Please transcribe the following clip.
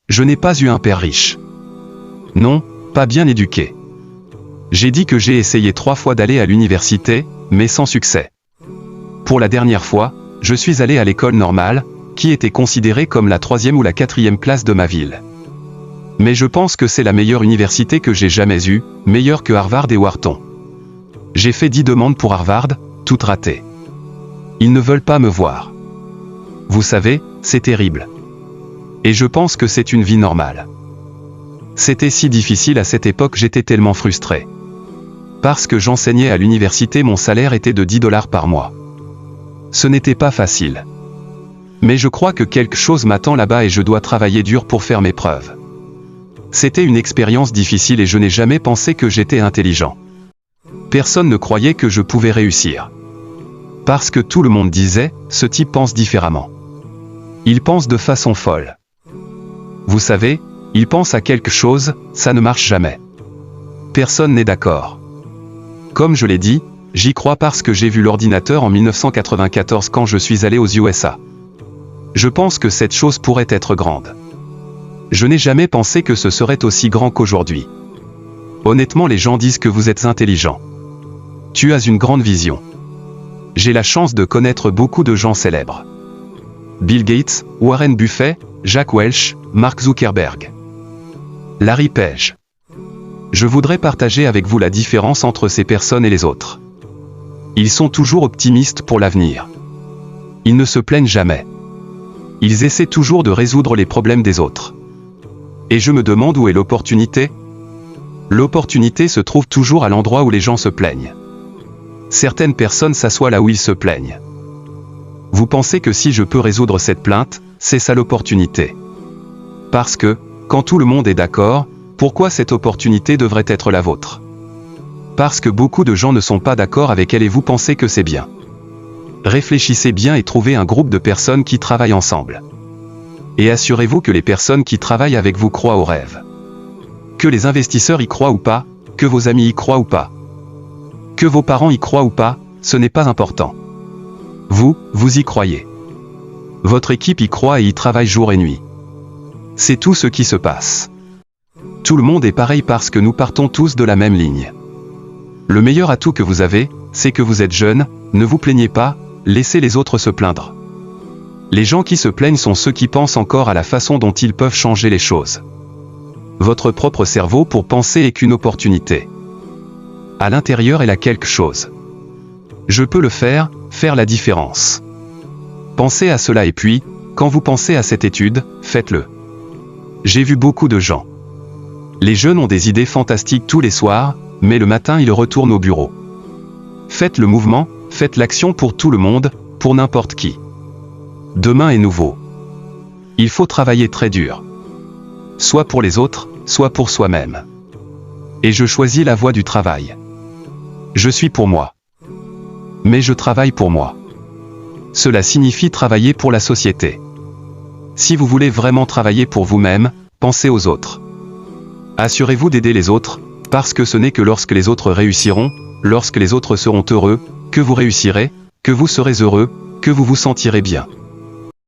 Je n'ai pas eu un père riche. Non, pas bien éduqué. J'ai dit que j'ai essayé 3 fois d'aller à l'université, mais sans succès. Pour la dernière fois, je suis allé à l'école normale, qui était considérée comme la 3e ou la 4e classe de ma ville. Mais je pense que c'est la meilleure université que j'ai jamais eue, meilleure que Harvard et Wharton. J'ai fait 10 demandes pour Harvard, toutes ratées. Ils ne veulent pas me voir. Vous savez, c'est terrible. Et je pense que c'est une vie normale. C'était si difficile à cette époque, j'étais tellement frustré. Parce que j'enseignais à l'université, mon salaire était de 10 $ par mois. Ce n'était pas facile. Mais je crois que quelque chose m'attend là-bas et je dois travailler dur pour faire mes preuves. C'était une expérience difficile et je n'ai jamais pensé que j'étais intelligent. Personne ne croyait que je pouvais réussir. Parce que tout le monde disait, ce type pense différemment. Il pense de façon folle. Vous savez, il pense à quelque chose, ça ne marche jamais. Personne n'est d'accord. Comme je l'ai dit, j'y crois parce que j'ai vu l'ordinateur en 1994 quand je suis allé aux USA. Je pense que cette chose pourrait être grande. Je n'ai jamais pensé que ce serait aussi grand qu'aujourd'hui. Honnêtement, les gens disent que vous êtes intelligent. Tu as une grande vision. J'ai la chance de connaître beaucoup de gens célèbres. Bill Gates, Warren Buffett, Jack Welch, Mark Zuckerberg. Larry Page. Je voudrais partager avec vous la différence entre ces personnes et les autres. Ils sont toujours optimistes pour l'avenir. Ils ne se plaignent jamais. Ils essaient toujours de résoudre les problèmes des autres. Et je me demande où est l'opportunité? L'opportunité se trouve toujours à l'endroit où les gens se plaignent. Certaines personnes s'assoient là où ils se plaignent. Vous pensez que si je peux résoudre cette plainte, c'est ça l'opportunité. Parce que, quand tout le monde est d'accord, pourquoi cette opportunité devrait être la vôtre? Parce que beaucoup de gens ne sont pas d'accord avec elle et vous pensez que c'est bien. Réfléchissez bien et trouvez un groupe de personnes qui travaillent ensemble. Et assurez-vous que les personnes qui travaillent avec vous croient au rêve. Que les investisseurs y croient ou pas, que vos amis y croient ou pas. Que vos parents y croient ou pas, ce n'est pas important. Vous y croyez. Votre équipe y croit et y travaille jour et nuit. C'est tout ce qui se passe. Tout le monde est pareil parce que nous partons tous de la même ligne. Le meilleur atout que vous avez, c'est que vous êtes jeune, ne vous plaignez pas, laissez les autres se plaindre. Les gens qui se plaignent sont ceux qui pensent encore à la façon dont ils peuvent changer les choses. Votre propre cerveau pour penser est qu'une opportunité. À l'intérieur, il a quelque chose. Je peux le faire la différence. Pensez à cela et puis, quand vous pensez à cette étude, faites-le. J'ai vu beaucoup de gens. Les jeunes ont des idées fantastiques tous les soirs, mais le matin ils retournent au bureau. Faites le mouvement, faites l'action pour tout le monde, pour n'importe qui. Demain est nouveau. Il faut travailler très dur. Soit pour les autres, soit pour soi-même. Et je choisis la voie du travail. Je suis pour moi. Mais je travaille pour moi. Cela signifie travailler pour la société. Si vous voulez vraiment travailler pour vous-même, pensez aux autres. Assurez-vous d'aider les autres, parce que ce n'est que lorsque les autres réussiront, lorsque les autres seront heureux, que vous réussirez, que vous serez heureux, que vous vous sentirez bien.